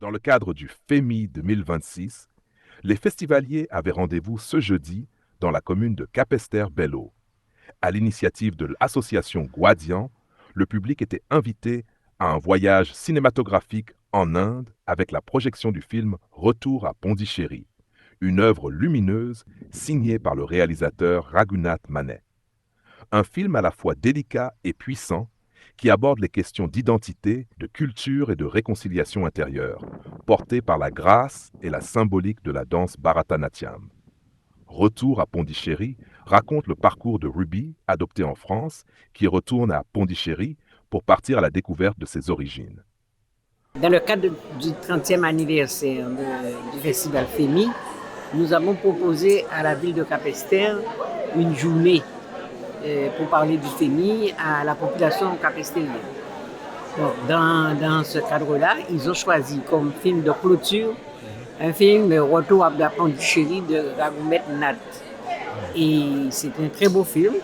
Dans le cadre du FEMI 2026, les festivaliers avaient rendez-vous ce jeudi dans la commune de Capesterre-Belle-Eau. À l'initiative de l'association Guadian, le public était invité à un voyage cinématographique en Inde avec la projection du film Retour à Pondichéry, une œuvre lumineuse signée par le réalisateur Raghunath Manet. Un film à la fois délicat et puissant qui aborde les questions d'identité, de culture et de réconciliation intérieure, portées par la grâce et la symbolique de la danse Bharatanatyam. Retour à Pondichéry raconte le parcours de Ruby, adoptée en France, qui retourne à Pondichéry pour partir à la découverte de ses origines. Dans le cadre du 30e anniversaire du Festival FEMI, nous avons proposé à la ville de Capesterre une journée pour parler du FEMI à la population capestérienne. Donc, dans ce cadre-là, ils ont choisi comme film de clôture un film Retour à Pondichéry de Raghunath Manet. Et c'est un très beau film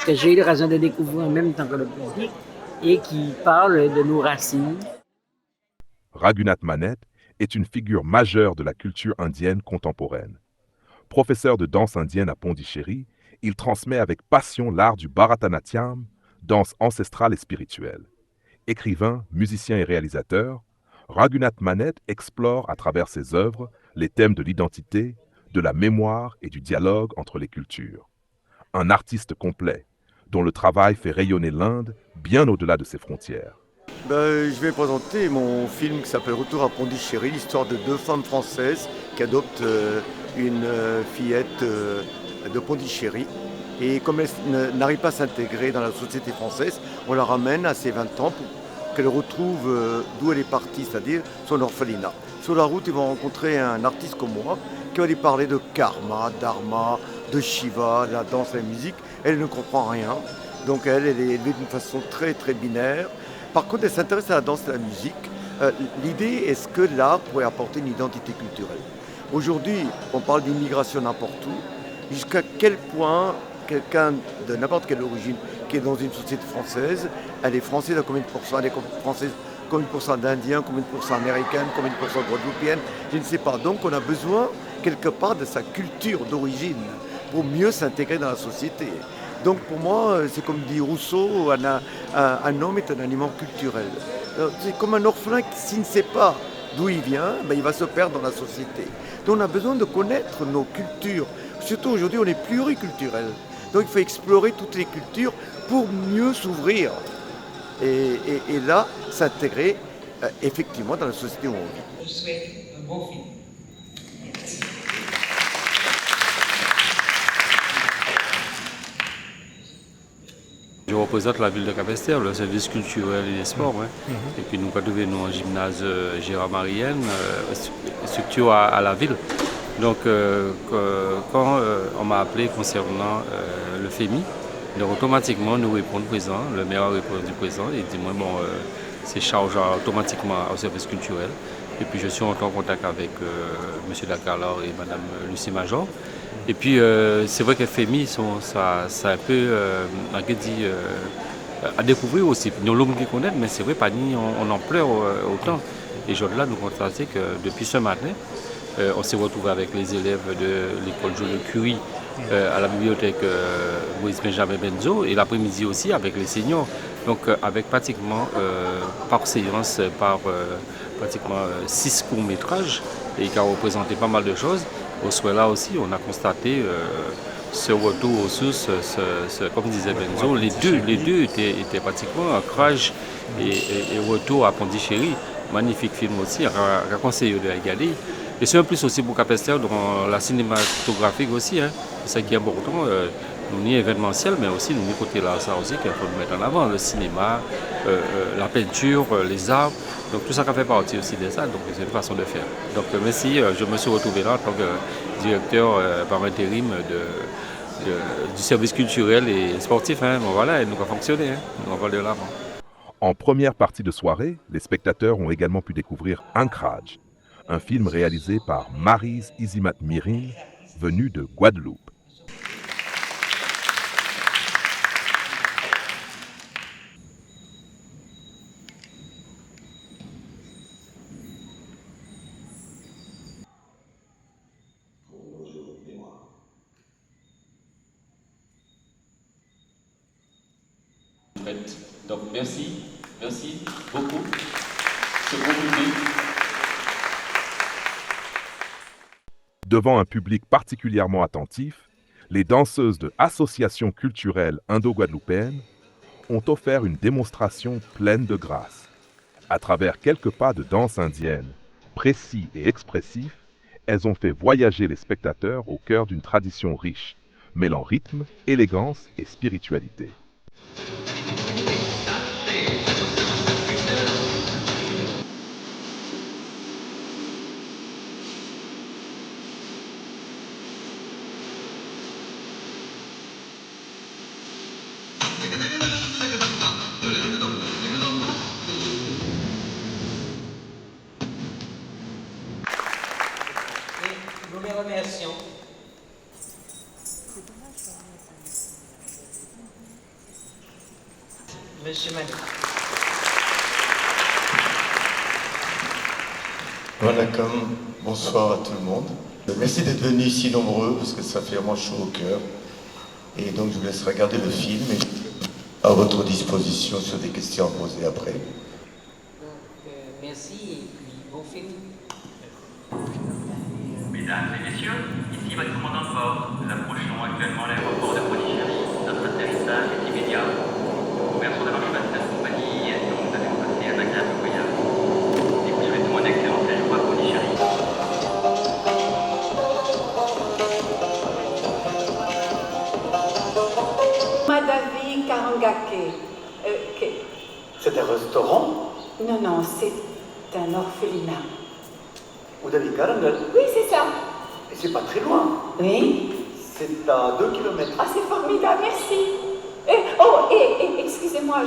que j'ai eu l'occasion de découvrir en même temps que le public et qui parle de nos racines. Raghunath Manet est une figure majeure de la culture indienne contemporaine. Professeur de danse indienne à Pondichéry, il transmet avec passion l'art du Bharatanatyam, danse ancestrale et spirituelle. Écrivain, musicien et réalisateur, Raghunath Manet explore à travers ses œuvres les thèmes de l'identité, de la mémoire et du dialogue entre les cultures. Un artiste complet, dont le travail fait rayonner l'Inde bien au-delà de ses frontières. Je vais présenter mon film qui s'appelle Retour à Pondichéry, l'histoire de deux femmes françaises qui adoptent une fillette de Pondichéry. Et comme elle n'arrive pas à s'intégrer dans la société française, on la ramène à ses 20 ans pour qu'elle retrouve d'où elle est partie, c'est-à-dire son orphelinat. Sur la route, ils vont rencontrer un artiste comme moi qui va lui parler de karma, dharma, de Shiva, de la danse, de la musique. Elle ne comprend rien, donc elle est élevée d'une façon très très binaire. Par contre, elle s'intéresse à la danse et à la musique. L'idée, est-ce que l'art pourrait apporter une identité culturelle? Aujourd'hui, on parle d'immigration n'importe où. Jusqu'à quel point quelqu'un de n'importe quelle origine qui est dans une société française, elle est française à combien de pourcents? Elle est française combien de pourcents d'Indiens, combien de pourcents américaines, combien de pourcents guadeloupéennes? Je ne sais pas. Donc on a besoin quelque part de sa culture d'origine pour mieux s'intégrer dans la société. Donc pour moi, c'est comme dit Rousseau, un homme est un animal culturel. C'est comme un orphelin qui, s'il ne sait pas d'où il vient, il va se perdre dans la société. Donc on a besoin de connaître nos cultures. Surtout aujourd'hui, on est pluriculturel. Donc il faut explorer toutes les cultures pour mieux s'ouvrir. Et là, s'intégrer effectivement dans la société où on vit. Je souhaite un bon film. Je représente la ville de Capesterre, le service culturel et des sports. Ouais. Et puis nous avons un gymnase Gérard Marienne, structure à la ville. Donc quand on m'a appelé concernant le FEMI, donc automatiquement nous répondons présent, le maire répond du présent et dit moi c'est chargé automatiquement au service culturel. Et puis je suis en contact avec M. Dacarlor et Mme Lucie Major. Et puis c'est vrai que FEMI, ça un peu à découvrir aussi. Nous l'homme qui connaît, mais c'est vrai pas ni on en pleure autant. Et là nous constatons que depuis ce matin, on s'est retrouvé avec les élèves de l'école Jules Curie à la bibliothèque Moïse Benjamin Benzo et l'après-midi aussi avec les seniors. Donc avec pratiquement par séance, pratiquement 6 courts-métrages et qui a représenté pas mal de choses. Au soir là aussi, on a constaté ce retour aux sources, comme disait Benzo, les deux étaient pratiquement un crash et retour à Pondichéry. Magnifique film aussi, à conseiller de regarder. Et c'est un plus aussi pour Capesterre dans la cinématographique aussi. Hein. C'est ça qui est important. Nous ni événementiel, mais aussi nous côté là, ça aussi qu'il faut mettre en avant. Le cinéma, la peinture, les arts. Donc tout ça qui fait partie aussi de ça. Donc c'est une façon de faire. Donc merci, je me suis retrouvé là en tant que directeur par intérim du service culturel et sportif. Hein. Bon, voilà, et nous avons fonctionné. Hein. On va de l'avant. En première partie de soirée, les spectateurs ont également pu découvrir Ankraj, un film réalisé par Maryse Isimat Mirin, venue de Guadeloupe. faites. Donc merci beaucoup, ce beau public. Devant un public particulièrement attentif, les danseuses de l'Association culturelle indo-guadeloupéenne ont offert une démonstration pleine de grâce. À travers quelques pas de danse indienne, précis et expressifs, elles ont fait voyager les spectateurs au cœur d'une tradition riche, mêlant rythme, élégance et spiritualité. Nous les remercions. Monsieur Manu. Voilà, bonsoir à tout le monde. Merci d'être venus si nombreux parce que ça fait vraiment chaud au cœur. Et donc je vous laisse regarder le film et à votre disposition sur des questions à poser après. Donc, merci et puis bon film. Mesdames et messieurs, ici votre commandant de bord. Nous approchons actuellement l'aéroport de Pondichéry. Notre atterrissage est immédiat. Nous vous remercions d'avoir choisi notre compagnie et nous vous avons passé un agréable voyage. Et vous souhaitons un excellent séjour à Pondichéry. Madavi Karangake. C'est un restaurant Non, c'est un orphelinat. ou David Karangal. Oui, c'est ça. Et c'est pas très loin. Oui. C'est à 2 kilomètres. Ah, c'est formidable, merci. Excusez-moi,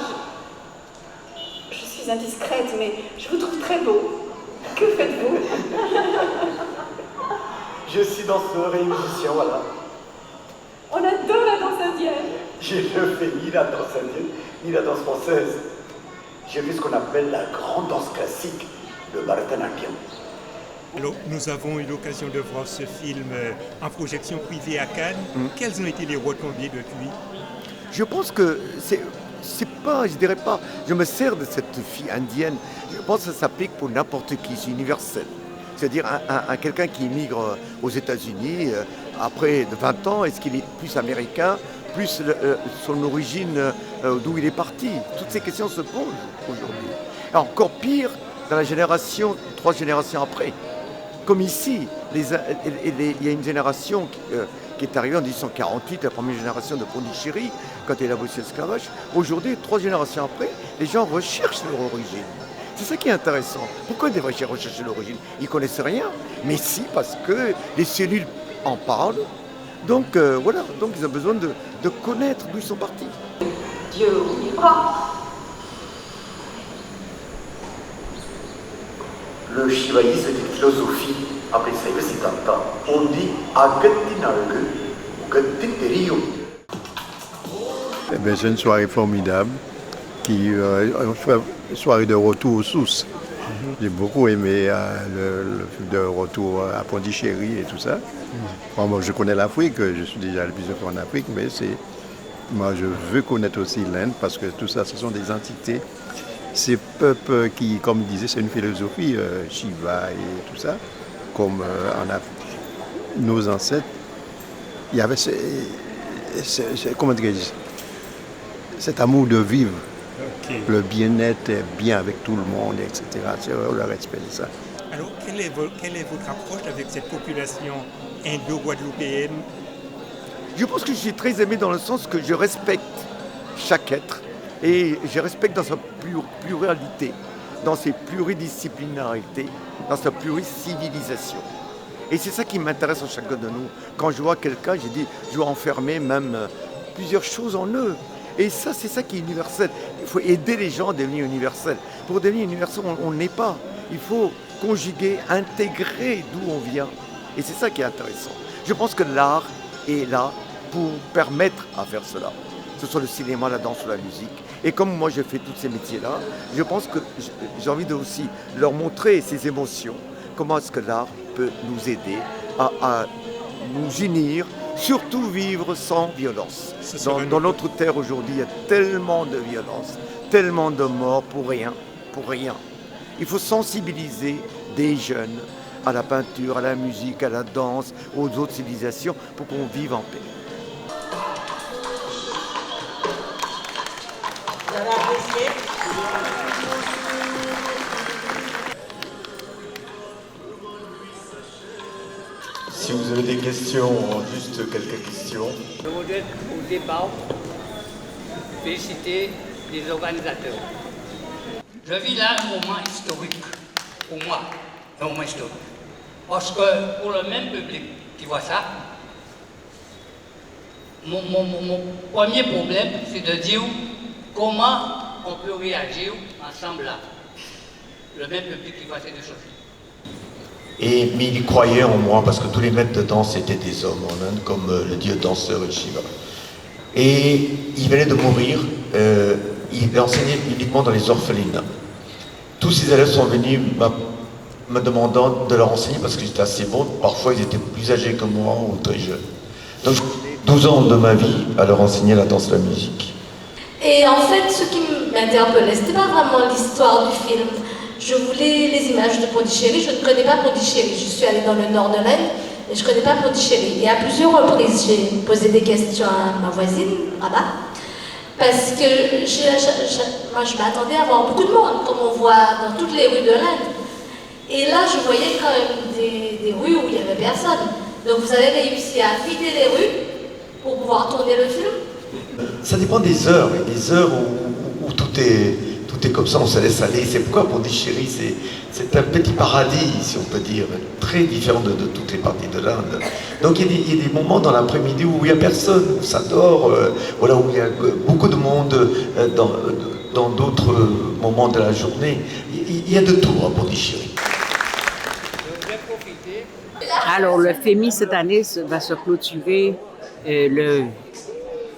je suis indiscrète, mais je vous trouve très beau. Que faites-vous? Je suis danseur et musicien, voilà. On adore la danse indienne. Je ne fais ni la danse indienne, ni la danse française. J'ai fait ce qu'on appelle la grande danse classique, le Bharatanatyam. Alors, nous avons eu l'occasion de voir ce film en projection privée à Cannes. Quelles ont été les retombées depuis? Je pense que c'est pas, je dirais pas, je me sers de cette fille indienne. Je pense que ça s'applique pour n'importe qui, c'est universel. C'est-à-dire quelqu'un qui immigre aux États-Unis après 20 ans, est-ce qu'il est plus américain, plus son origine, d'où il est parti? Toutes ces questions se posent aujourd'hui. Encore pire dans la génération, 3 générations après. Comme ici, il y a une génération qui est arrivée en 1848, la première génération de Pondichéry, quand il a aboli l'esclavage. Aujourd'hui, 3 générations après, les gens recherchent leur origine. C'est ça qui est intéressant. Pourquoi ils devraient rechercher l'origine? Ils ne connaissent rien. Mais si, parce que les cellules en parlent. Donc voilà, donc ils ont besoin de connaître d'où ils sont partis. Dieu oubliera. Le shivaïsme, c'est une philosophie après Saiva Siddhanta. On dit Agatinalgu ou Gatinteriyo. C'est une soirée formidable, une soirée de retour aux sources. J'ai beaucoup aimé le film de retour à Pondichéry et tout ça. Moi, je connais l'Afrique, je suis déjà allé plusieurs fois en Afrique, mais moi je veux connaître aussi l'Inde parce que tout ça, ce sont des entités. Ces peuples qui, comme il disait, c'est une philosophie, Shiva et tout ça, comme en Afrique. Nos ancêtres, il y avait cet amour de vivre, le bien-être, bien avec tout le monde, etc. C'est le respect de ça. Alors, quelle est votre approche avec cette population indo-guadeloupéenne? Je pense que je suis très aimé dans le sens que je respecte chaque être et je respecte dans sa pluralité, dans ses pluridisciplinarités, dans sa pluricivilisation. Et c'est ça qui m'intéresse en chacun de nous. Quand je vois quelqu'un, je dois enfermer même plusieurs choses en eux. Et ça, c'est ça qui est universel. Il faut aider les gens à devenir universels. Pour devenir universel, on n'est pas. Il faut conjuguer, intégrer d'où on vient. Et c'est ça qui est intéressant. Je pense que l'art est là pour permettre à faire cela. Que ce soit le cinéma, la danse ou la musique. Et comme moi, je fais tous ces métiers-là, je pense que j'ai envie de aussi leur montrer ces émotions. Comment est-ce que l'art peut nous aider à nous unir surtout vivre sans violence. Ce serait Dans notre terre aujourd'hui, il y a tellement de violence, tellement de morts pour rien, pour rien. Il faut sensibiliser des jeunes à la peinture, à la musique, à la danse, aux autres civilisations pour qu'on vive en paix. Si vous avez des questions, juste quelques questions. Je voudrais au départ féliciter les organisateurs. Je vis là un moment historique, pour moi, un moment historique. Parce que pour le même public qui voit ça, mon premier problème, c'est de dire comment on peut réagir ensemble là. Le même public qui voit ces deux choses. Mais il croyait en moi parce que tous les maîtres de danse étaient des hommes en Inde, comme le dieu danseur Shiva. Et il venait de mourir, il enseignait uniquement dans les orphelinats. Tous ses élèves sont venus me demandant de leur enseigner parce que j'étais assez bon. Parfois ils étaient plus âgés que moi ou très jeunes. Donc 12 ans de ma vie à leur enseigner la danse et la musique. Et en fait, ce qui m'interpellait, c'était pas vraiment l'histoire du film. Je voulais les images de Pondichéry. Je ne connais pas Pondichéry. Je suis allée dans le nord de l'Inde et je ne connais pas Pondichéry. Et à plusieurs reprises, j'ai posé des questions à ma voisine, Rabat, parce que moi, je m'attendais à voir beaucoup de monde, comme on voit dans toutes les rues de l'Inde. Et là, je voyais quand même des rues où il n'y avait personne. Donc vous avez réussi à vider les rues pour pouvoir tourner le film? Ça dépend des heures. Il y a des heures où tout est comme ça, on se laisse aller. C'est pourquoi Pondichéry, c'est un petit paradis, si on peut dire, très différent de toutes les parties de l'Inde. Donc il y a des moments dans l'après-midi où il n'y a personne, où ça dort, voilà, où il y a beaucoup de monde dans d'autres moments de la journée. Il y a de tout à Pondichéry. Alors, le FEMI, cette année, va se clôturer le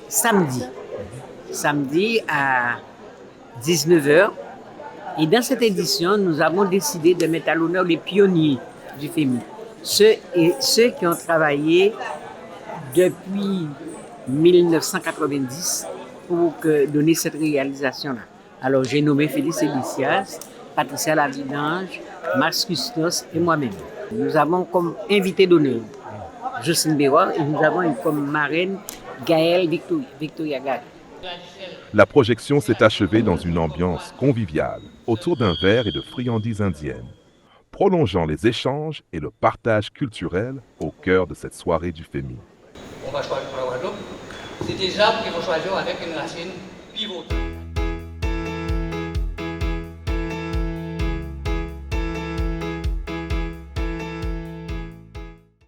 samedi à 19h. Et dans cette édition, nous avons décidé de mettre à l'honneur les pionniers du FEMI. Ceux qui ont travaillé depuis 1990 pour donner cette réalisation-là. Alors, j'ai nommé Félix Elicias, Patricia Lavidange, Max Custos et moi-même. Nous avons comme invité d'honneur Jocelyne Béroir et nous avons comme marraine Gaëlle Victoria Gad. La projection s'est achevée dans une ambiance conviviale, autour d'un verre et de friandises indiennes, prolongeant les échanges et le partage culturel au cœur de cette soirée du FEMI. On va choisir pour la Guadeloupe. C'est des arbres qu'il faut choisir avec une racine pivotée.